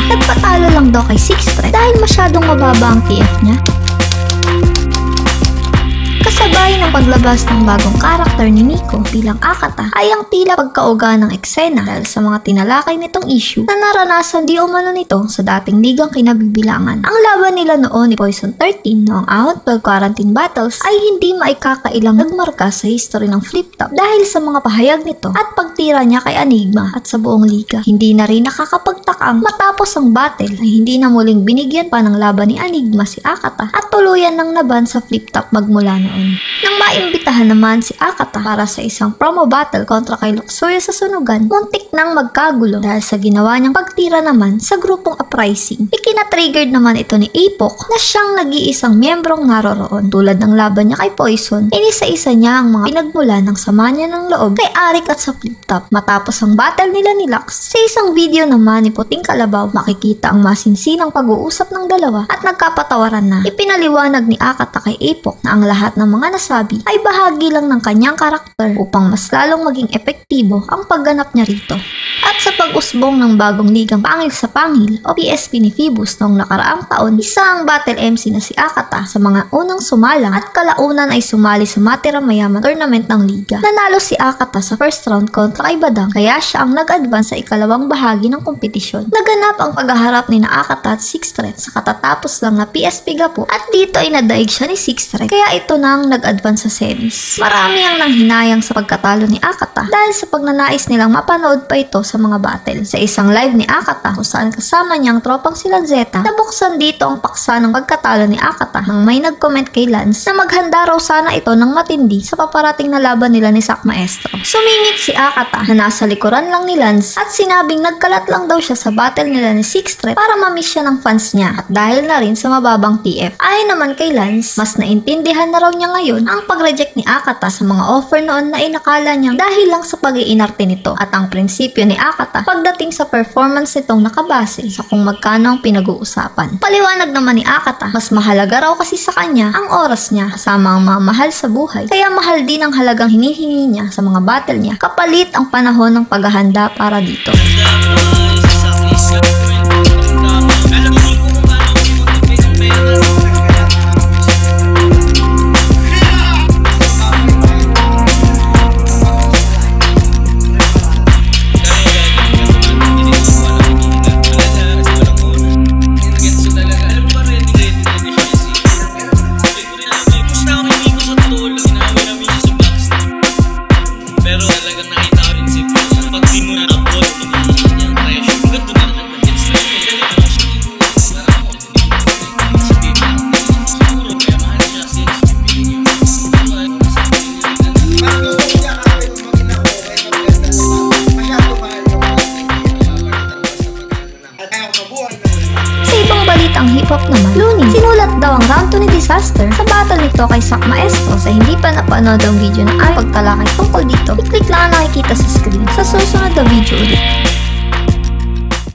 Nagpatalo lang daw kay Sixthread dahil masyadong mababa ang TF niya. Kasabay ng paglabas ng bagong karakter ni Nico bilang Akata ay ang tila pagkauga ng eksena dahil sa mga tinalakay nitong issue na naranasan di umano nito sa dating ligang kinabibilangan. Ang laban nila noon ni Poison 13 noong Ahon 12 Quarantine Battles ay hindi maikakailang nagmarka sa history ng Flip-Top dahil sa mga pahayag nito at pagtira niya kay Enigma at sa buong liga. Hindi na rin nakakapagtakang matapos ang battle ay hindi na muling binigyan pa ng laban ni Enigma si Akata at tuluyan ng naban sa Flip-Top magmula noon. Nang maimbitahan naman si Akata para sa isang promo battle kontra kay Luxuria sa sunugan, muntik nang magkagulo dahil sa ginawa niyang pagtira naman sa grupong Uprising. Ikinatriggered naman ito ni Apok na siyang nag-iisang miyembrong naroroon. Tulad ng laban niya kay Poison, inisa-isa niya ang mga pinagmula ng sama niya ng loob kay Arik at sa Flip-Top. Matapos ang battle nila ni Lux, sa isang video naman ni Puting Kalabaw, makikita ang masinsinang pag-uusap ng dalawa at nagkapatawaran na. Ipinaliwanag ni Akata kay Apok na ang lahat ng mga nasabi ay bahagi lang ng kanyang karakter upang mas lalong maging epektibo ang pagganap niya rito. At sa pag-usbong ng bagong ligang Pangil sa Pangil o PSP ni Phoebus noong nakaraang taon, isa ang battle MC na si Akata sa mga unang sumalang at kalaunan ay sumali sa Matira Mayaman tournament ng liga. Nanalo si Akata sa first round kontra kay Badang kaya siya ang nag-advance sa ikalawang bahagi ng kompetisyon. Naganap ang paghaharap ni Akata at Sixthread sa katatapos lang na PSP Gapo at dito ay nadaig siya ni Sixthread kaya ito na ang nag-advance sa semis. Marami ang nanghinayang sa pagkatalo ni Akata dahil sa pagnanais nilang mapanood pa ito sa mga battle. Sa isang live ni Akata kung saan kasama niyang tropang sila Zeta, nabuksan dito ang paksa ng pagkatalo ni Akata nang may nag-comment kay Lance na maghanda raw sana ito ng matindi sa paparating na laban nila ni Sak Maestro. Sumingit si Akata na nasa likuran lang ni Lance at sinabing nagkalat lang daw siya sa battle nila ni Sixthread para ma-miss siya ng fans niya at dahil na rin sa mababang TF. Ayon naman kay Lance, mas naintindihan na raw niya ngayon ang pag-reject ni Akata sa mga offer noon na inakala niya dahil lang sa pag-iinarte nito at ang prinsipyo ni Akata pagdating sa performance nitong nakabase sa kung magkano ang pinag-uusapan. Paliwanag naman ni Akata, mas mahalaga raw kasi sa kanya ang oras niya kasama ang mga mahal sa buhay kaya mahal din ang halagang hinihingi niya sa mga battle niya kapalit ang panahon ng paghahanda para dito. Ang hip-hop naman, Looney, sinulat daw ang round 2 ni Disaster sa battle nito kay Sak Maestro. Sa hindi pa napanood ang video na ay pagtalakay tungkol dito, i-click lang ang nakikita sa screen. Sa susunod na video ulit.